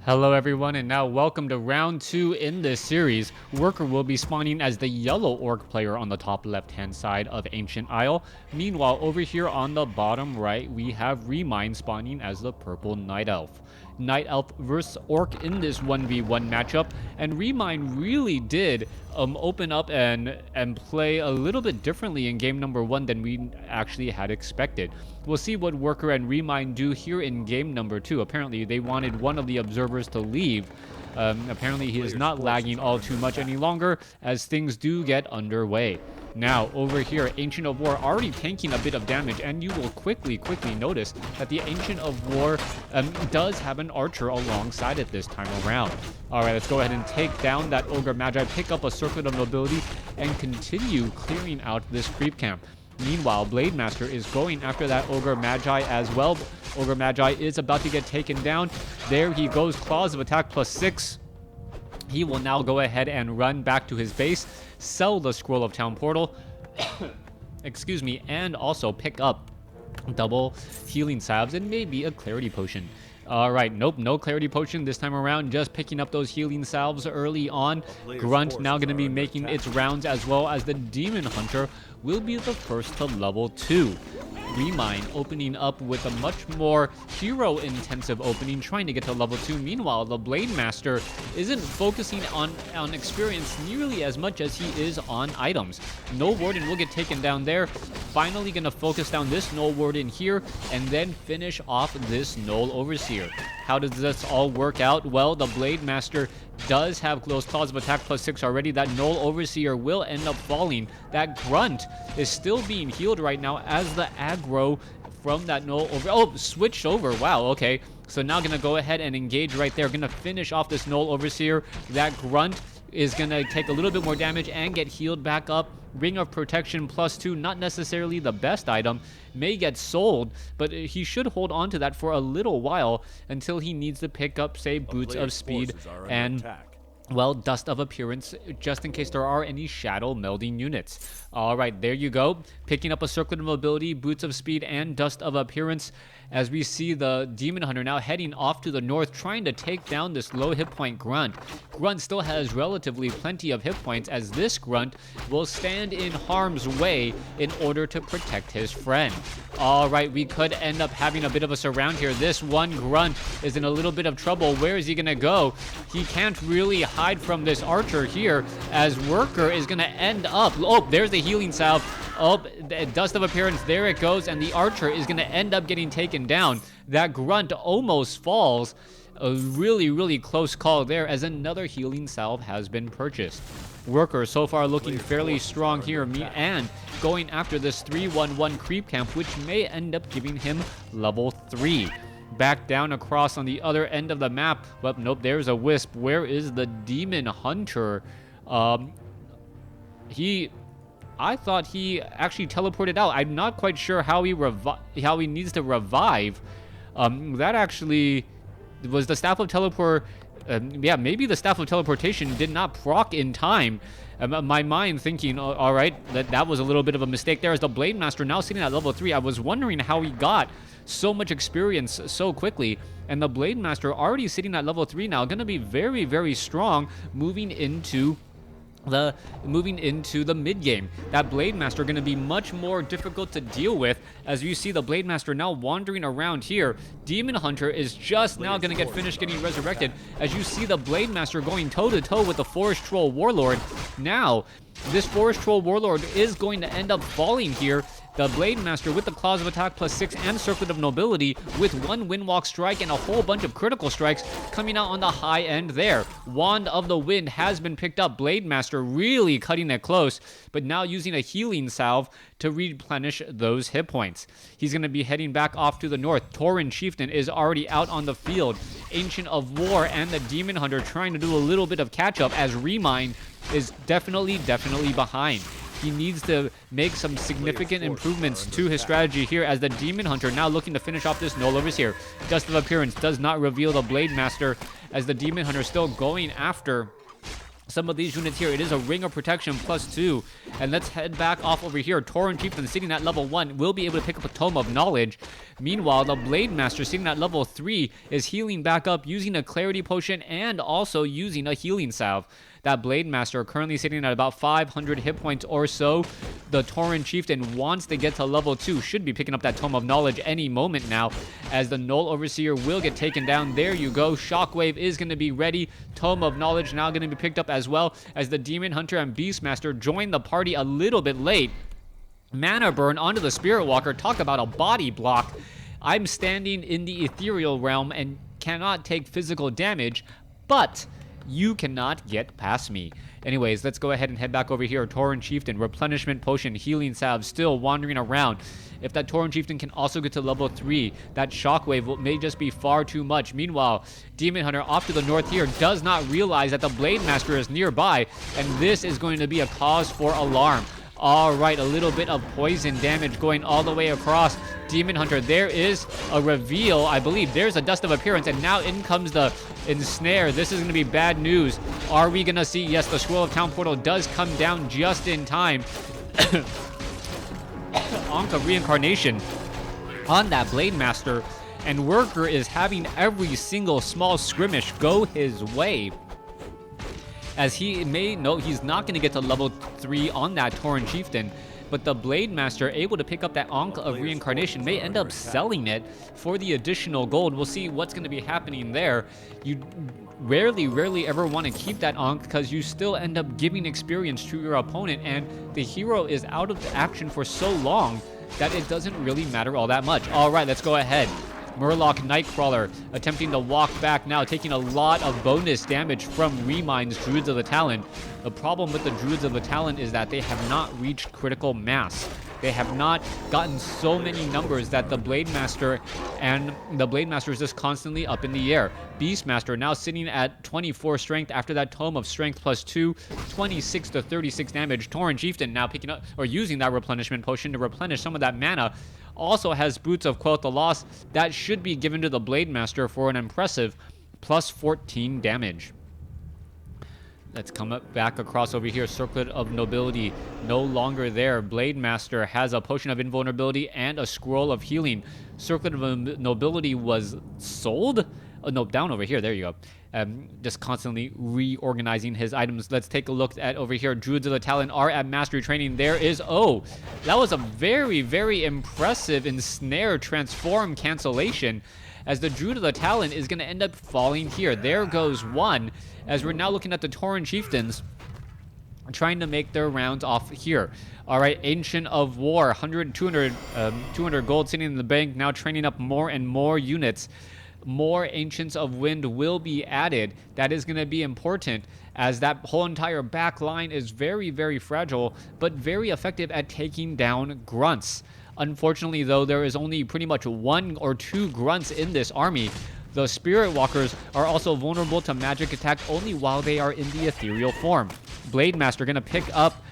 Hello everyone, and now welcome to round 2 in this series. Worker will be spawning as the yellow orc player on the top left hand side of Ancient Isle. Meanwhile, over here on the bottom right, we have Remind spawning as the purple Night Elf. Night Elf versus Orc in this 1v1 matchup, and Remind really did open up and play a little bit differently in game number 1 than we actually had expected. We'll see what Worker and Remind do here in game number 2. Apparently, they wanted one of the observers to leave. Apparently, he is not lagging all too much any longer as things do get underway. Now, over here, Ancient of War already tanking a bit of damage, and you will quickly notice that the Ancient of War does have an archer alongside it this time around. Alright, let's go ahead and take down that Ogre Magi, pick up a Circlet of Nobility, and continue clearing out this creep camp. Meanwhile, Blade Master is going after that Ogre Magi as well. Ogre Magi is about to get taken down. There he goes, Claws of Attack +6. He will now go ahead and run back to his base, sell the Scroll of Town Portal, excuse me, and also pick up double healing salves and maybe a clarity potion. Alright, nope, no clarity potion this time around, just picking up those healing salves early on. Grunt now going to be making its rounds, as well as the Demon Hunter will be the first to level 2. Remind opening up with a much more hero-intensive opening, trying to get to level 2. Meanwhile, the Blade Master isn't focusing on experience nearly as much as he is on items. Null Warden will get taken down there. Finally going to focus down this Null Warden here, and then finish off this Null Overseer. How does this all work out? Well, the Blade Master does have those Claws of Attack +6 already. That Null Overseer will end up falling. That Grunt is still being healed right now as the aggro from that Null over... Oh, switched over. Wow, okay. So now going to go ahead and engage right there. Going to finish off this Null Overseer. That Grunt is going to take a little bit more damage and get healed back up. Ring of Protection +2, not necessarily the best item, may get sold, but he should hold on to that for a little while until he needs to pick up, say, Boots of Speed and, well, Dust of Appearance, just in case there are any shadow melding units. Alright, there you go. Picking up a Circlet of Mobility, Boots of Speed, and Dust of Appearance, as we see the Demon Hunter now heading off to the north, trying to take down this low hit point Grunt. Grunt still has relatively plenty of hit points, as this Grunt will stand in harm's way in order to protect his friend. Alright, we could end up having a bit of a surround here. This one Grunt is in a little bit of trouble. Where is he going to go? He can't really hide from this archer here, as Worker is going to end up... Oh, there's the healing salve. Oh, Dust of Appearance, there it goes, and the archer is going to end up getting taken down. That Grunt almost falls. A really close call there, as another healing salve has been purchased. Worker so far looking fairly strong here, and going after this 3-1-1 creep camp, which may end up giving him level 3. Back down across on the other end of the map. Well, nope, there's a Wisp. Where is the Demon Hunter? I thought he actually teleported out. I'm not quite sure how he needs to revive. That actually was the Staff of Teleport. Yeah, maybe the Staff of Teleportation did not proc in time. My mind thinking, all right, that was a little bit of a mistake there. As the Blade Master now sitting at level 3, I was wondering how he got so much experience so quickly. And the Blade Master already sitting at level 3 now, going to be very strong moving into the mid game. That Blade Master going to be much more difficult to deal with, as you see the Blade Master now wandering around here. Demon Hunter is just now going to get finished getting resurrected, as you see the Blade Master going toe to toe with the Forest Troll Warlord. Now this Forest Troll Warlord is going to end up falling here. The Blade Master with the Claws of Attack +6 and Circlet of Nobility, with one Windwalk Strike and a whole bunch of critical strikes coming out on the high end there. Wand of the Wind has been picked up. Blade Master really cutting it close, but now using a healing salve to replenish those hit points. He's going to be heading back off to the north. Tauren Chieftain is already out on the field. Ancient of War and the Demon Hunter trying to do a little bit of catch up, as Remind is definitely behind. He needs to make some significant improvements to his strategy here, as the Demon Hunter now looking to finish off this Null Overseer. Dust of Appearance does not reveal the Blade Master, as the Demon Hunter still going after some of these units here. It is a Ring of Protection +2. And let's head back off over here. Tauren Chieftain sitting at level 1 will be able to pick up a Tome of Knowledge. Meanwhile, the Blade Master sitting at level 3 is healing back up using a Clarity Potion and also using a Healing Salve. That Blade Master currently sitting at about 500 hit points or so. The Tauren Chieftain wants to get to level 2. Should be picking up that Tome of Knowledge any moment now, as the Null Overseer will get taken down. There you go. Shockwave is going to be ready. Tome of Knowledge now going to be picked up as well, as the Demon Hunter and Beastmaster join the party a little bit late. Mana Burn onto the Spirit Walker. Talk about a body block. I'm standing in the ethereal realm and cannot take physical damage, but you cannot get past me. Anyways, let's go ahead and head back over here. Tauren Chieftain, Replenishment Potion, Healing Salve still wandering around. If that Tauren Chieftain can also get to level 3, that Shockwave may just be far too much. Meanwhile, Demon Hunter off to the north here does not realize that the Blade Master is nearby, and this is going to be a cause for alarm. All right, a little bit of poison damage going all the way across. Demon Hunter, there is a reveal, I believe. There's a Dust of Appearance, and now in comes the Ensnare. This is going to be bad news. Are we going to see? Yes, the Scroll of Town Portal does come down just in time. Ankh of Reincarnation on that Blade Master, and Worker is having every single small skirmish go his way, as he may know he's not going to get to level 3 on that Tauren Chieftain, but the Blade Master, able to pick up that Ankh of Reincarnation, may end up selling it for the additional gold. We'll see what's going to be happening there. You rarely ever want to keep that Ankh, because you still end up giving experience to your opponent, and the hero is out of action for so long that it doesn't really matter all that much. All right, let's go ahead. Murloc Nightcrawler attempting to walk back now, taking a lot of bonus damage from Remind's Druids of the Talon. The problem with the Druids of the Talon is that they have not reached critical mass. They have not gotten so many numbers that the Blade Master is just constantly up in the air. Beastmaster now sitting at 24 strength after that Tome of Strength +2, 26 to 36 damage. Tauren Chieftain now picking up or using that Replenishment Potion to replenish some of that mana. Also has Boots of Quoth the Lost that should be given to the Blade Master for an impressive +14 damage. Let's come up back across over here. Circlet of Nobility no longer there. Blade Master has a Potion of Invulnerability and a Scroll of Healing. Circlet of Nobility was sold? Oh, no, down over here. There you go. Just constantly reorganizing his items. Let's take a look at over here. Druids of the Talon are at Mastery Training. There is, oh, that was a very impressive Ensnare Transform cancellation, as the Druid of the Talon is going to end up falling here. There goes one, as we're now looking at the Tauren Chieftains trying to make their rounds off here. All right, Ancient of War, 100, 200 gold sitting in the bank, now training up more and more units. More Ancients of Wind will be added. That is going to be important, as that whole entire back line is very fragile, but very effective at taking down grunts. Unfortunately, though, there is only pretty much 1 or 2 grunts in this army. The Spirit Walkers are also vulnerable to magic attack only while they are in the ethereal form. Blade Master going to pick up,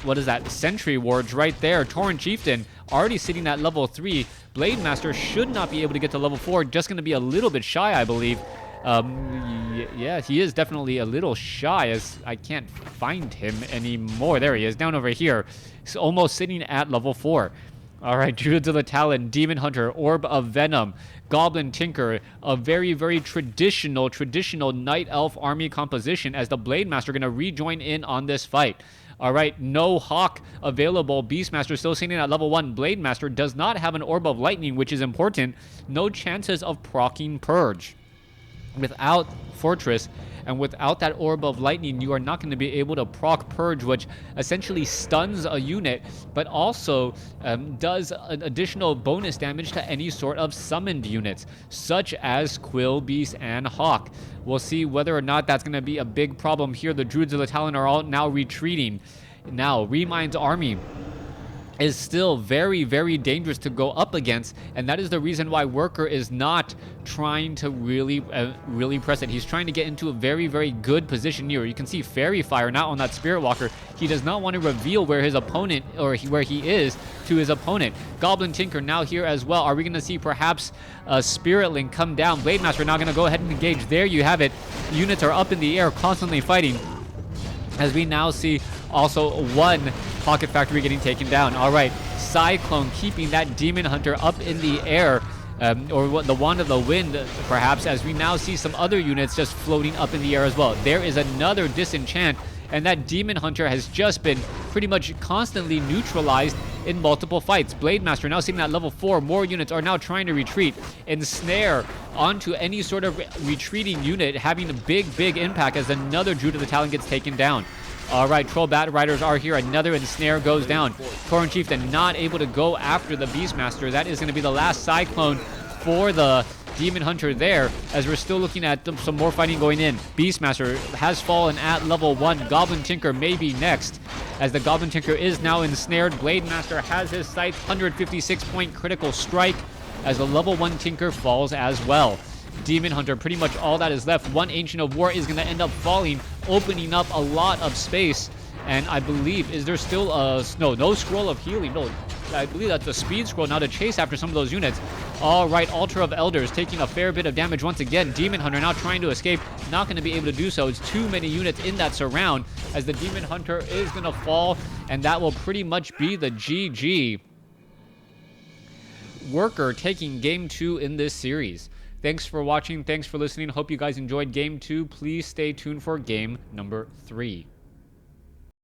what is that? Sentry Wards right there. Tauren Chieftain already sitting at level 3. Blade Master should not be able to get to level 4. Just going to be a little bit shy, I believe. Yeah, he is definitely a little shy, as I can't find him anymore. There he is, down over here. He's almost sitting at level 4. All right, Druids of the Talon, Demon Hunter, Orb of Venom, Goblin Tinker, a very traditional Night Elf army composition, as the Blade Master going to rejoin in on this fight. All right, no Hawk available. Beastmaster still sitting at level 1. Blade Master does not have an Orb of Lightning, which is important. No chances of proccing Purge. Without Fortress and without that Orb of Lightning, you are not going to be able to proc Purge, which essentially stuns a unit, but also does an additional bonus damage to any sort of summoned units, such as Quill, Beast, and Hawk. We'll see whether or not that's going to be a big problem here. The Druids of the Talon are all now retreating. Now, Remind's army is still very dangerous to go up against, and that is the reason why Worker is not trying to really press it. He's trying to get into a very good position here. You can see Fairy Fire now on that Spirit Walker. He does not want to reveal where his opponent, or where he is to his opponent. Goblin Tinker now here as well. Are we going to see perhaps a Spirit Link come down? Blade Master now going to go ahead and engage. There you have it. Units are up in the air, constantly fighting. as we now see also one Pocket Factory getting taken down. All right, Cyclone keeping that Demon Hunter up in the air, or the Wand of the Wind, perhaps, as we now see some other units just floating up in the air as well. There is another Disenchant, and that Demon Hunter has just been pretty much constantly neutralized in multiple fights. Blade Master now sitting at level 4. More units are now trying to retreat. Ensnare onto any sort of retreating unit, having a big impact as another Druid of the Talon gets taken down. All right, Troll Bat Riders are here. Another Ensnare goes down. Tauren Chieftain not able to go after the Beastmaster. That is going to be the last Cyclone for the Demon Hunter there, as we're still looking at some more fighting going in. Beastmaster has fallen at level 1. Goblin Tinker may be next, as the Goblin Tinker is now ensnared. Blade Master has his sights. 156-point critical strike, as the level 1 Tinker falls as well. Demon Hunter, pretty much all that is left. One Ancient of War is going to end up falling, opening up a lot of space. And I believe, is there still a... No Scroll of Healing. No, I believe that's a Speed Scroll now to chase after some of those units. All right, Altar of Elders taking a fair bit of damage once again. Demon Hunter now trying to escape. Not going to be able to do so. It's too many units in that surround, as the Demon Hunter is going to fall. And that will pretty much be the GG. Worker taking Game 2 in this series. Thanks for watching. Thanks for listening. Hope you guys enjoyed Game 2. Please stay tuned for Game number 3.